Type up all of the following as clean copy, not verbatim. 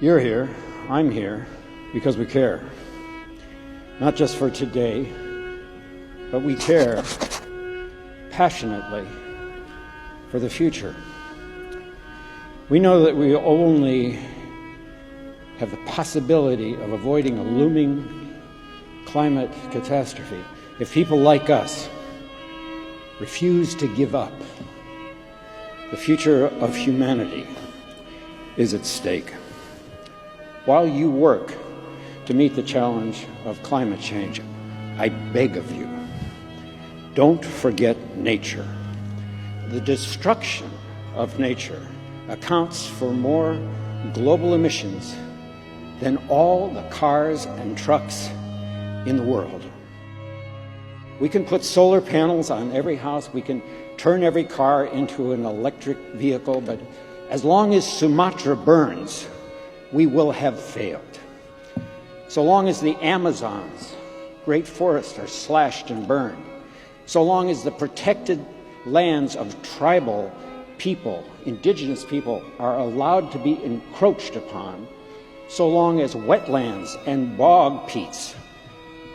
You're here, I'm here, because we care. Not just for today, but we care passionately for the future. We know that we only have the possibility of avoiding a looming climate catastrophe if people like us refuse to give up. The future of humanity is at stake. While you work to meet the challenge of climate change, I beg of you, don't forget nature. The destruction of nature accounts for more global emissions than all the cars and trucks in the world. We can put solar panels on every house, we can turn every car into an electric vehicle, but as long as Sumatra burns, we will have failed. So long as the Amazon's great forests are slashed and burned, so long as the protected lands of tribal people, indigenous people, are allowed to be encroached upon, so long as wetlands and bog peats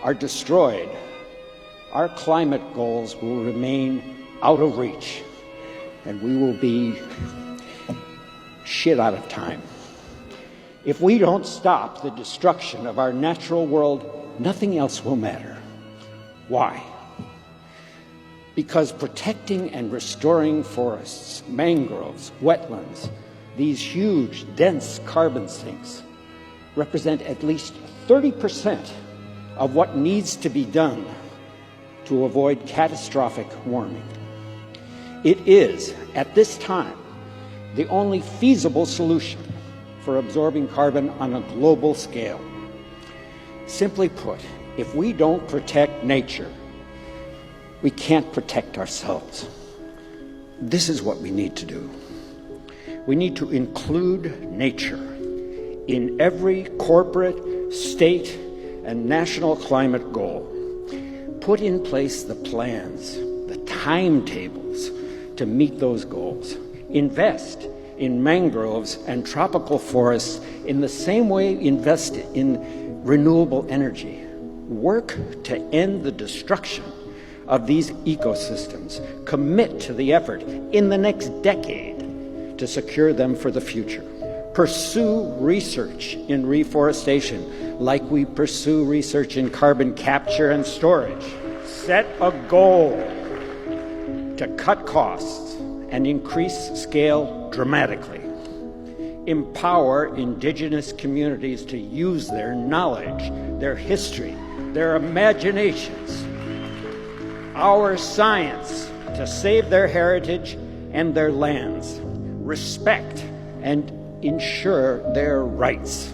are destroyed, our climate goals will remain out of reach, and we will be shit out of time. If we don't stop the destruction of our natural world, nothing else will matter. Why? Because protecting and restoring forests, mangroves, wetlands, these huge, dense carbon sinks, represent at least 30% of what needs to be done to avoid catastrophic warming. It is, at this time, the only feasible solution for absorbing carbon on a global scale. Simply put, if we don't protect nature, we can't protect ourselves. This is what we need to do. We need to include nature in every corporate, state, and national climate goal. Put in place the plans, the timetables to meet those goals. Invest in mangroves and tropical forests in the same way invest in renewable energy. Work to end the destruction of these ecosystems. Commit to the effort in the next decade to secure them for the future. Pursue research in reforestation like we pursue research in carbon capture and storage. Set a goal to cut costs and increase scale dramatically. Empower indigenous communities to use their knowledge, their history, their imaginations, our science to save their heritage and their lands. Respect and ensure their rights.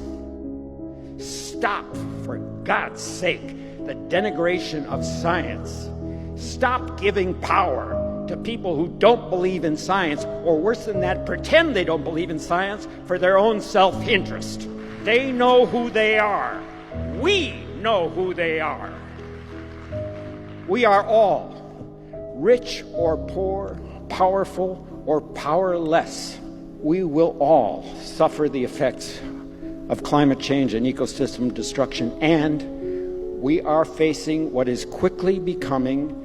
Stop, for God's sake, the denigration of science. Stop giving power to people who don't believe in science, or worse than that, pretend they don't believe in science for their own self-interest. They know who they are. We know who they are. We are all, rich or poor, powerful or powerless. We will all suffer the effects of climate change and ecosystem destruction, and we are facing what is quickly becoming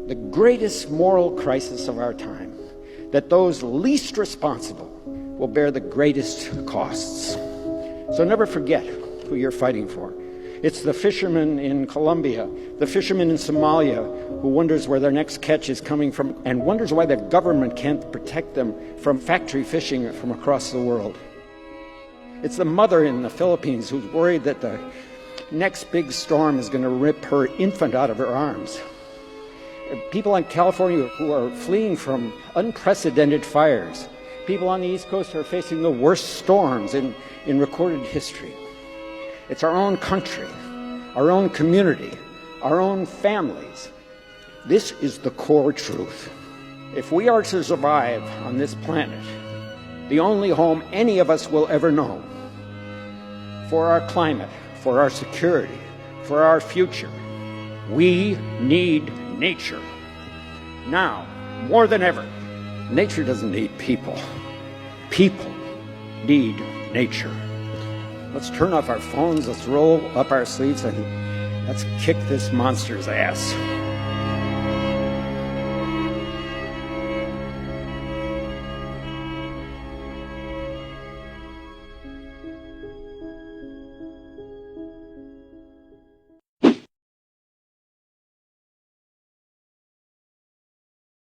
the greatest moral crisis of our time, that those least responsible will bear the greatest costs. So never forget who you're fighting for. It's the fisherman in Colombia, the fisherman in Somalia who wonders where their next catch is coming from and wonders why the government can't protect them from factory fishing from across the world. It's the mother in the Philippines who's worried that the next big storm is going to rip her infant out of her arms. People in California who are fleeing from unprecedented fires. People on the East Coast are facing the worst storms in recorded history. It's our own country, our own community, our own families. This is the core truth. If we are to survive on this planet, the only home any of us will ever know, for our climate, for our security, for our future, we need nature. Now, more than ever, nature doesn't need people. People need nature. Let's turn off our phones, let's roll up our sleeves, and let's kick this monster's ass.